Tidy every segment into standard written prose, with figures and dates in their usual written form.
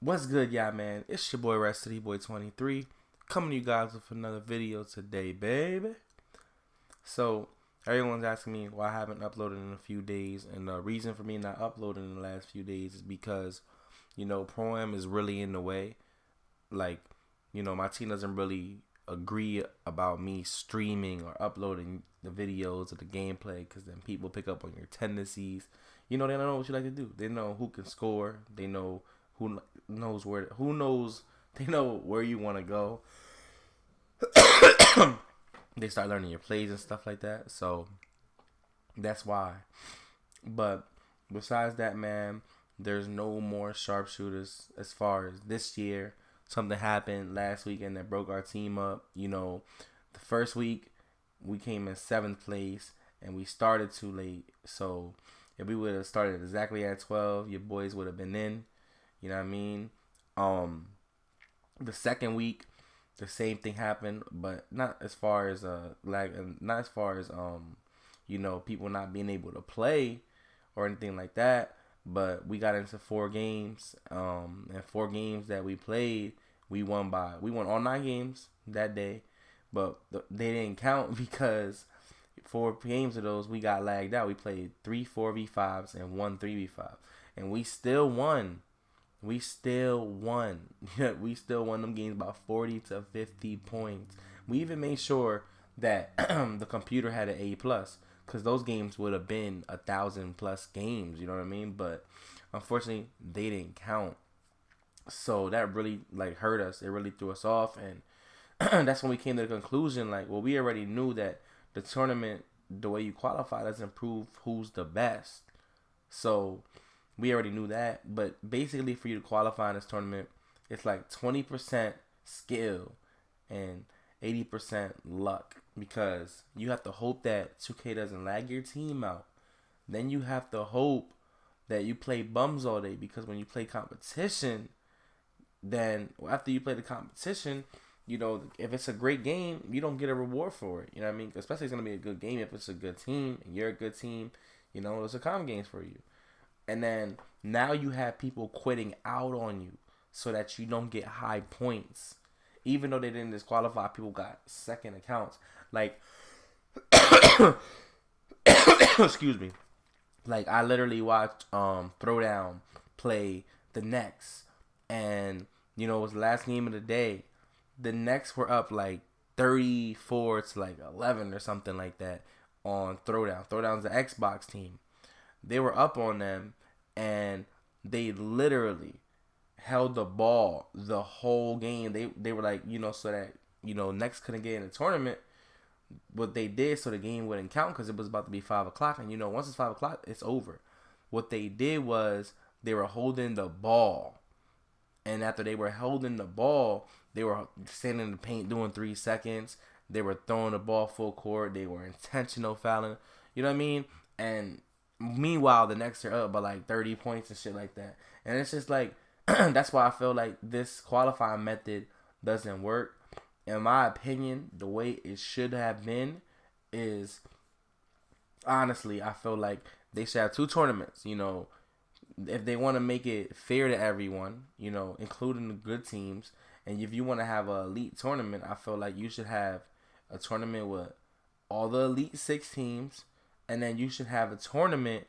What's good, y'all, man? It's your boy Red City Boy 23 coming to you guys with another video today, baby. So, everyone's asking me why I haven't uploaded in a few days, and the reason for me not uploading in the last few days is because, Pro-Am is really in the way. Like, my team doesn't really agree about me streaming or uploading the videos of the gameplay because then people pick up on your tendencies. They don't know what you like to do. They know who can score. They know who knows where. Who knows? They know where you want to go. They start learning your plays and stuff like that. So that's why. But besides that, man, there's no more sharpshooters as far as this year. Something happened last weekend that broke our team up. The first week we came in seventh place and we started too late. So if we would have started exactly at 12, your boys would have been in. You know what I mean? The second week, the same thing happened, but not as far as not as far as people not being able to play or anything like that. But we got into 4 games, and 4 games that we played, we won all 9 games that day, but they didn't count because 4 games of those we got lagged out. We played 3 4v5s and 1 3v5, and we still won. We still won. We still won them games by 40 to 50 points. We even made sure that the computer had an A+, because those games would have been 1,000+ games. You know what I mean? But unfortunately, they didn't count. So that really hurt us. It really threw us off, and that's when we came to the conclusion we already knew that the tournament, the way you qualify, doesn't prove who's the best. So we already knew that, but basically for you to qualify in this tournament, it's 20% skill and 80% luck, because you have to hope that 2K doesn't lag your team out. Then you have to hope that you play bums all day, because when you play competition, then after you play the competition, if it's a great game, you don't get a reward for it. You know what I mean? Especially it's going to be a good game if it's a good team and you're a good team. It's a common games for you. And then now you have people quitting out on you so that you don't get high points. Even though they didn't disqualify, people got second accounts. Excuse me. I literally watched Throwdown play the Nex. And, it was the last game of the day. The Nex were up 34 to 11 or something like that on Throwdown. Throwdown's the Xbox team. They were up on them, and they literally held the ball the whole game. They were so that Next couldn't get in the tournament. What they did so the game wouldn't count, because it was about to be 5 o'clock, and once it's 5 o'clock, it's over. What they did was they were holding the ball, and after they were holding the ball, they were standing in the paint doing 3 seconds. They were throwing the ball full court. They were intentional fouling. You know what I mean? And meanwhile, the Knicks are up by 30 points and shit like that. And it's just that's why I feel like this qualifying method doesn't work. In my opinion, the way it should have been is, honestly, I feel like they should have 2 tournaments. If they want to make it fair to everyone, including the good teams, and if you want to have an elite tournament, I feel like you should have a tournament with all the Elite 6 teams, and then you should have a tournament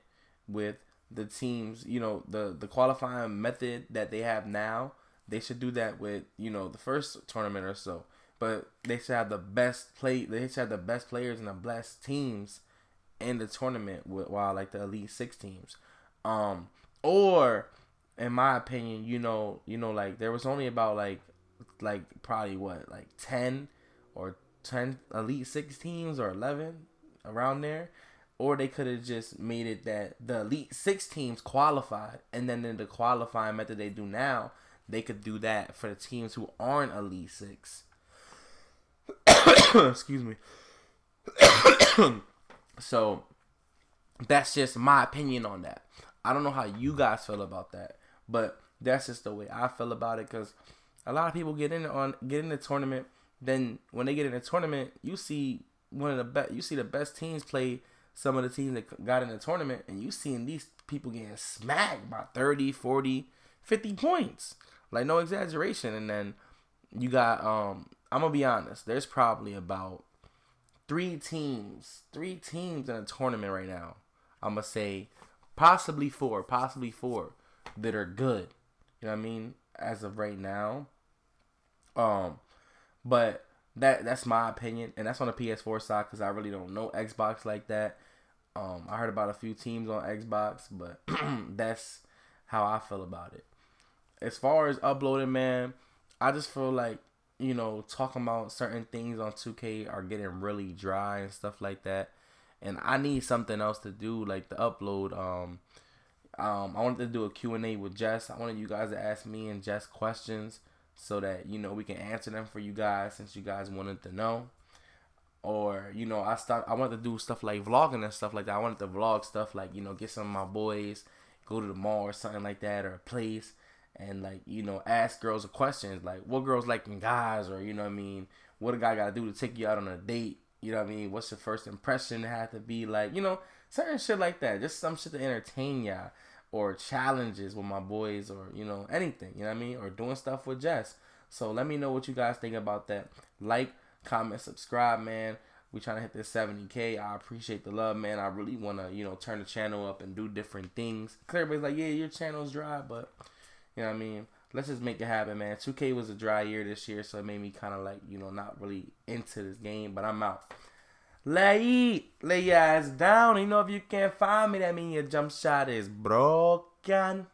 with the teams, the qualifying method that they have now. They should do that with, the first tournament or so. But they should have the best they should have the best players and the best teams in the tournament while the Elite 6 teams. Or in my opinion, there was only about probably 10 or 10 Elite 6 teams, or 11 around there. Or they could have just made it that the Elite 6 teams qualified, and then in the qualifying method they do now, they could do that for the teams who aren't Elite 6. Excuse me. So that's just my opinion on that. I don't know how you guys feel about that, but that's just the way I feel about it, because a lot of people get in the tournament. Then when they get in the tournament, you see the best teams play some of the teams that got in the tournament, and you seeing these people getting smacked by 30, 40, 50 points. Like, no exaggeration. And then you got, I'm going to be honest. There's probably about three teams in a tournament right now. I'm going to say possibly four that are good. You know what I mean? As of right now. But that's my opinion, and that's on the PS4 side because I really don't know Xbox like that. I heard about a few teams on Xbox, but that's how I feel about it. As far as uploading, man, I just feel like, you know, talking about certain things on 2K are getting really dry and stuff like that. And I need something else to do, like the upload. I wanted to do a Q&A with Jess. I wanted you guys to ask me and Jess questions so that, you know, we can answer them for you guys since you guys wanted to know. Or, you know, I wanted to do stuff like vlogging and stuff like that. I wanted to vlog stuff like, you know, get some of my boys, go to the mall or something like that, or a place, and, like, you know, ask girls questions like what girls like in guys, or, you know what I mean, what a guy got to do to take you out on a date. You know what I mean? What's your first impression? It had to be like, you know, certain shit like that. Just some shit to entertain y'all. Or challenges with my boys, or, you know, anything. You know what I mean? Or doing stuff with Jess. So let me know what you guys think about that. Like, comment, subscribe, man. We trying to hit this 70K. I appreciate the love, man. I really want to, you know, turn the channel up and do different things. Everybody's like, yeah, your channel's dry, but, you know what I mean? Let's just make it happen, man. 2K was a dry year this year, so it made me kind of like, you know, not really into this game, but I'm out. Lay your ass down. You know, if you can't find me, that means your jump shot is broken.